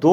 2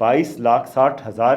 22,60,000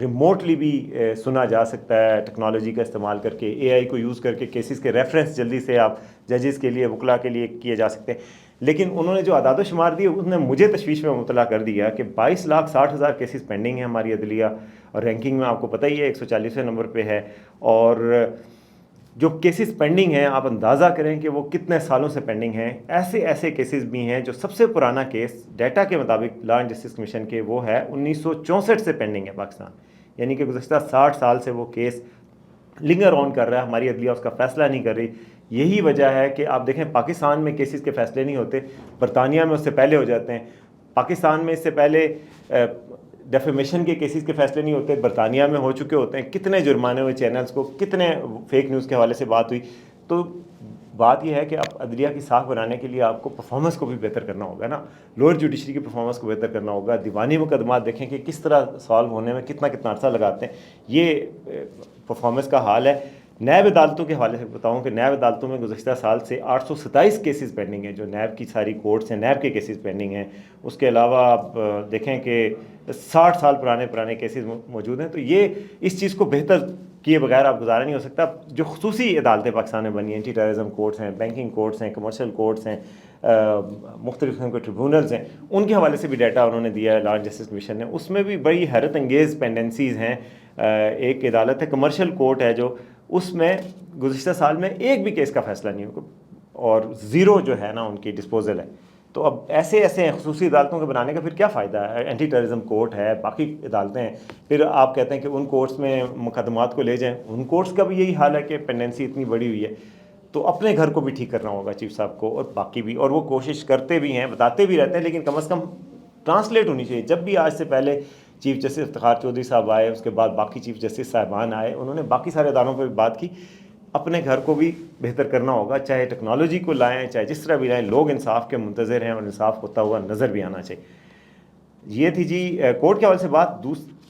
remotely بھی سنا جا سکتا ہے ٹیکنالوجی کا استعمال کر کے، اے آئی کو یوز کر کے کیسز کے ریفرنس جلدی سے آپ ججز کے لیے، وکلا کے لیے کیے جا سکتے ہیں. لیکن انہوں نے جو اعداد و شمار دیے اس نے مجھے تشویش میں مبتلا کر دیا کہ 22,60,000 کیسز پینڈنگ ہیں ہماری عدلیہ، اور رینکنگ میں آپ کو پتہ ہی ہے 140ویں نمبر پہ ہے. اور جو کیسز پینڈنگ ہیں آپ اندازہ کریں کہ وہ کتنے سالوں سے پینڈنگ ہیں. ایسے کیسز بھی ہیں جو سب سے پرانا کیس ڈیٹا کے مطابق لا اینڈ جسٹس کمیشن کے وہ ہے 1964 سے پینڈنگ ہے پاکستان، یعنی کہ گزشتہ 60 سال سے وہ کیس لنگر آن کر رہا ہے، ہماری عدلیہ اس کا فیصلہ نہیں کر رہی. یہی وجہ ہے کہ آپ دیکھیں پاکستان میں کیسز کے فیصلے نہیں ہوتے، برطانیہ میں اس سے پہلے ہو جاتے ہیں. پاکستان میں اس سے پہلے ڈیفیمیشن کے کیسز کے فیصلے نہیں ہوتے، برطانیہ میں ہو چکے ہوتے ہیں. کتنے جرمانے ہوئے چینلز کو، کتنے فیک نیوز کے حوالے سے بات ہوئی. تو بات یہ ہے کہ اب عدلیہ کی ساکھ بنانے کے لیے آپ کو پرفارمنس کو بھی بہتر کرنا ہوگا نا، لوور جوڈیشری کی پرفارمنس کو بہتر کرنا ہوگا. دیوانی مقدمات دیکھیں کہ کس طرح سالو ہونے میں کتنا عرصہ لگاتے ہیں، یہ پرفارمنس کا حال ہے. نیب عدالتوں کے حوالے سے بتاؤں کہ نیب عدالتوں میں گزشتہ سال سے 827 کیسز پینڈنگ ہیں، جو نیب کی ساری کورٹس ہیں نیب کے کیسز پینڈنگ ہیں. اس کے علاوہ آپ دیکھیں کہ 60 سال پرانے کیسز موجود ہیں. تو یہ اس چیز کو بہتر کیے بغیر آپ گزارا نہیں ہو سکتا. جو خصوصی عدالتیں پاکستان میں بنی ہیں، اینٹی ٹیررزم کورٹس ہیں، بینکنگ کورٹس ہیں، کمرشل کورٹس ہیں، مختلف قسم کے ٹریبونلز ہیں، ان کے حوالے سے بھی ڈیٹا انہوں نے دیا ہے لا اینڈ جسٹس کمیشن نے. اس میں بھی بڑی حیرت انگیز پینڈنسیز ہیں. ایک عدالت ہے کمرشل کورٹ ہے جو، اس میں گزشتہ سال میں ایک بھی کیس کا فیصلہ نہیں ہوا، اور زیرو جو ہے نا ان کی ڈسپوزل ہے. تو اب ایسے خصوصی عدالتوں کے بنانے کا پھر کیا فائدہ ہے؟ اینٹی ٹیررزم کورٹ ہے، باقی عدالتیں ہیں، پھر آپ کہتے ہیں کہ ان کورٹس میں مقدمات کو لے جائیں. ان کورٹس کا بھی یہی حال ہے کہ پینڈنسی اتنی بڑی ہوئی ہے. تو اپنے گھر کو بھی ٹھیک کرنا ہوگا چیف صاحب کو، اور باقی بھی، اور وہ کوشش کرتے بھی ہیں، بتاتے بھی رہتے ہیں، لیکن کم از کم ٹرانسلیٹ ہونی چاہیے. جب بھی آج سے پہلے چیف جسٹس افتخار چودھری صاحب آئے، اس کے بعد باقی چیف جسٹس صاحبان آئے، انہوں نے باقی سارے اداروں پہ بات کی. اپنے گھر کو بھی بہتر کرنا ہوگا، چاہے ٹیکنالوجی کو لائیں، چاہے جس طرح بھی لائیں. لوگ انصاف کے منتظر ہیں، اور انصاف ہوتا ہوا نظر بھی آنا چاہیے. یہ تھی جی کورٹ کے حوالے سے بات.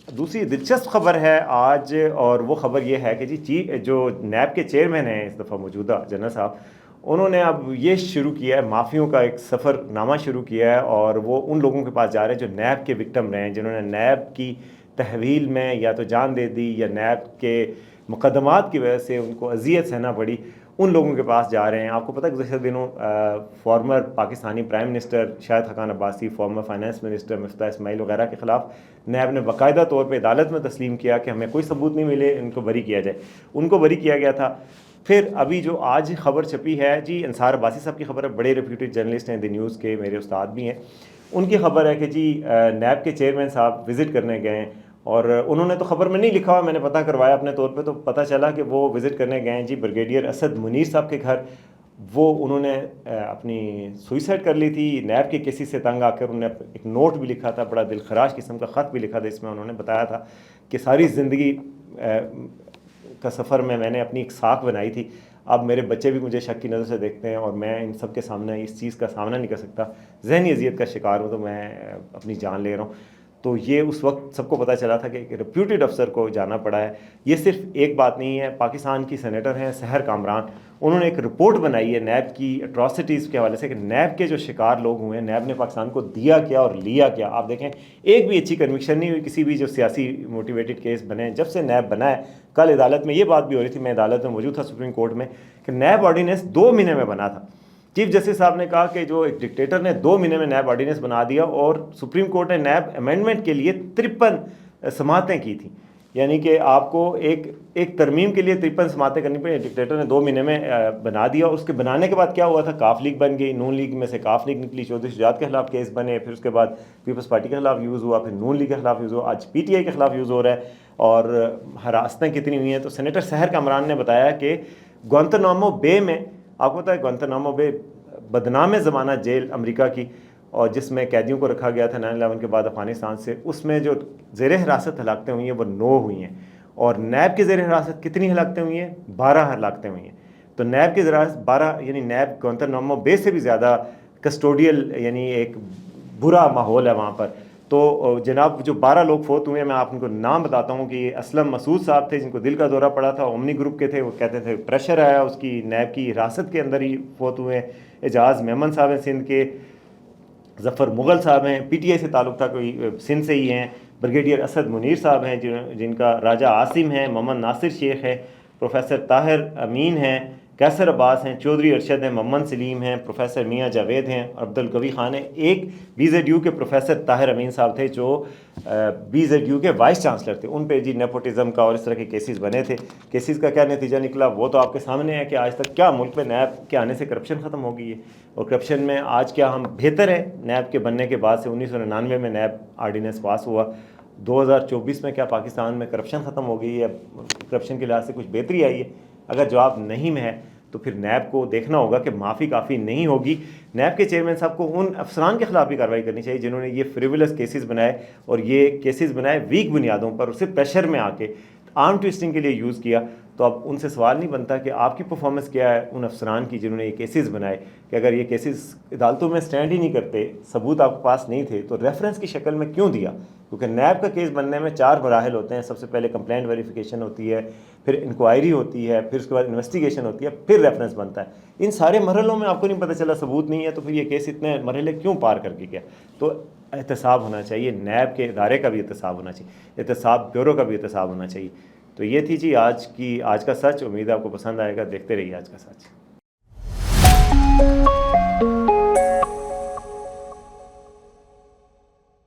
دوسری دلچسپ خبر ہے آج، اور وہ خبر یہ ہے کہ جی جو نیب کے چیئرمین ہیں اس دفعہ موجودہ جنرل صاحب، انہوں نے اب یہ شروع کیا ہے، مافیوں کا ایک سفر نامہ شروع کیا ہے. اور وہ ان لوگوں کے پاس جا رہے ہیں جو نیب کے وکٹم رہے ہیں، جنہوں نے نیب کی تحویل میں یا تو جان دے دی یا نیب کے مقدمات کی وجہ سے ان کو اذیت سہنا پڑی. ان لوگوں کے پاس جا رہے ہیں. آپ کو پتہ ہے گزشتہ دنوں فارمر پاکستانی پرائم منسٹر شاہد حقان عباسی، فارمر فائنانس منسٹر مفتاح اسماعیل وغیرہ کے خلاف نیب نے باقاعدہ طور پہ عدالت میں تسلیم کیا کہ ہمیں کوئی ثبوت نہیں ملے، ان کو بری کیا جائے. ان کو بری کیا گیا تھا. پھر ابھی جو آج خبر چھپی ہے جی، انصار عباسی صاحب کی خبر ہے، بڑے ریپیوٹیڈ جرنلسٹ ہیں دی نیوز کے، میرے استاد بھی ہیں. ان کی خبر ہے کہ جی نیب کے چیئرمین صاحب وزٹ کرنے گئے ہیں، اور انہوں نے تو خبر میں نہیں لکھا ہوا، میں نے پتہ کروایا اپنے طور پہ، تو پتہ چلا کہ وہ وزٹ کرنے گئے ہیں جی بریگیڈیئر اسد منیر صاحب کے گھر. وہ انہوں نے اپنی سوئسائڈ کر لی تھی. نیب کے کیسز سے تنگ آ کر انہوں نے ایک نوٹ بھی لکھا تھا، بڑا دل خراش قسم کا خط بھی لکھا تھا. اس میں انہوں نے بتایا تھا کہ ساری زندگی کا سفر میں نے اپنی ایک ساکھ بنائی تھی، اب میرے بچے بھی مجھے شک کی نظر سے دیکھتے ہیں، اور میں ان سب کے سامنے اس چیز کا سامنا نہیں کر سکتا، ذہنی اذیت کا شکار ہوں، تو میں اپنی جان لے رہا ہوں. تو یہ اس وقت سب کو پتہ چلا تھا کہ ایک ریپیوٹیڈ افسر کو جانا پڑا ہے. یہ صرف ایک بات نہیں ہے. پاکستان کی سینیٹر ہیں سحر کامران، انہوں نے ایک رپورٹ بنائی ہے نیب کی اٹراسٹیز کے حوالے سے کہ نیب کے جو شکار لوگ ہوئے ہیں، نیب نے پاکستان کو دیا کیا اور لیا کیا. آپ دیکھیں ایک بھی اچھی کنوکشن نہیں ہوئی کسی بھی جو سیاسی موٹیویٹڈ کیس بنے جب سے نیب بنا ہے. کل عدالت میں یہ بات بھی ہو رہی تھی، میں عدالت میں موجود تھا سپریم کورٹ میں، کہ نیب آرڈیننس 2 مہینے میں بنا تھا. چیف جسٹس صاحب نے کہا کہ جو ایک ڈکٹیٹر نے 2 مہینے میں نیب آرڈیننس بنا دیا، اور سپریم کورٹ نے نیب امینڈمنٹ کے لیے 53 سماعتیں کی تھیں. یعنی کہ آپ کو ایک ترمیم کے لیے 53 سماعتیں کرنی پڑی. ڈکٹیٹر نے 2 مہینے میں بنا دیا. اس کے بنانے کے بعد کیا ہوا تھا، کاف لیگ بن گئی، نون لیگ میں سے کاف لیگ نکلی، چودھری شجاعت کے خلاف کیس بنے، پھر اس کے بعد پیپلز پارٹی کے خلاف یوز ہوا، پھر نون لیگ کے خلاف یوز ہوا، آج پی ٹی آئی کے خلاف یوز ہو رہا ہے، اور ہراستیں کتنی ہوئی ہیں. تو سینیٹر سحر کامران نے بتایا کہ گوانتانامو بے میں، آپ کو پتہ ہے گوانتانامو بے بدنام زمانہ جیل امریکہ کی، اور جس میں قیدیوں کو رکھا گیا تھا 9/11 کے بعد افغانستان سے، اس میں جو زیر حراست ہلاکتیں ہوئی ہیں وہ 9 ہوئی ہیں. اور نیب کے زیر حراست کتنی ہلاکتیں ہوئی ہیں؟ 12 ہلاکتیں ہوئی ہیں. تو نیب کے زیر حراست 12، یعنی نیب گوانتانامو بے سے بھی زیادہ کسٹوڈیل، یعنی ایک برا ماحول ہے وہاں پر. تو جناب جو 12 لوگ فوت ہوئے ہیں، میں آپ ان کو نام بتاتا ہوں کہ اسلم مسعود صاحب تھے جن کو دل کا دورہ پڑا تھا، اومنی گروپ کے تھے، وہ کہتے تھے پریشر آیا، اس کی نیب کی حراست کے اندر ہی فوت ہوئے ہیں. اعجاز میمن صاحب ہیں سندھ کے. ظفر مغل صاحب ہیں، پی ٹی آئی سے تعلق تھا، کوئی سندھ سے ہی ہیں، بریگیڈیئر اسد منیر صاحب ہیں جن کا راجہ عاصم ہیں، محمد ناصر شیخ ہے، پروفیسر طاہر امین ہیں، کیسر عباس ہیں، چودھری ارشد ہیں، محمد سلیم ہیں، پروفیسر میاں جاوید ہیں، عبد القوی خان ہیں۔ ایک بی زیڈ یو کے پروفیسر طاہر امین صاحب تھے جو بی زیڈ یو کے وائس چانسلر تھے، ان پہ جی نیپوٹزم کا اور اس طرح کے کیسز بنے تھے۔ کیسز کا کیا نتیجہ نکلا وہ تو آپ کے سامنے ہے کہ آج تک کیا ملک میں نیب کے آنے سے کرپشن ختم ہو گئی ہے، اور کرپشن میں آج کیا ہم بہتر ہیں نیب کے بننے کے بعد سے؟ 1999 میں نیب آرڈیننس پاس ہوا، 2024 میں کیا پاکستان میں کرپشن ختم ہو گئی ہے، کرپشن کے لحاظ سے کچھ بہتری آئی ہے؟ اگر جواب نہیں میں ہے تو پھر نیب کو دیکھنا ہوگا کہ معافی کافی نہیں ہوگی۔ نیب کے چیئرمین صاحب کو ان افسران کے خلاف بھی کارروائی کرنی چاہیے جنہوں نے یہ فریولس کیسز بنائے، اور یہ کیسز بنائے ویک بنیادوں پر، اسے پریشر میں آ کے آرم ٹوئسٹنگ کے لیے یوز کیا۔ تو اب ان سے سوال نہیں بنتا کہ آپ کی پرفارمنس کیا ہے ان افسران کی جنہوں نے یہ کیسز بنائے، کہ اگر یہ کیسز عدالتوں میں سٹینڈ ہی نہیں کرتے، ثبوت آپ کے پاس نہیں تھے، تو ریفرنس کی شکل میں کیوں دیا؟ کیونکہ نیب کا کیس بننے میں 4 مراحل ہوتے ہیں۔ سب سے پہلے کمپلینٹ ویریفیکیشن ہوتی ہے، پھر انکوائری ہوتی ہے، پھر اس کے بعد انویسٹیگیشن ہوتی ہے، پھر ریفرنس بنتا ہے۔ ان سارے مرحلوں میں آپ کو نہیں پتہ چلا، ثبوت نہیں ہے، تو پھر یہ کیس اتنے مرحلے کیوں پار کر کے گیا؟ تو احتساب ہونا چاہیے، نیب کے ادارے کا بھی احتساب ہونا چاہیے، احتساب بیورو کا بھی احتساب ہونا چاہیے۔ تو یہ تھی جی آج کا سچ۔ امید ہے آپ کو پسند آئے گا، دیکھتے رہیے آج کا سچ۔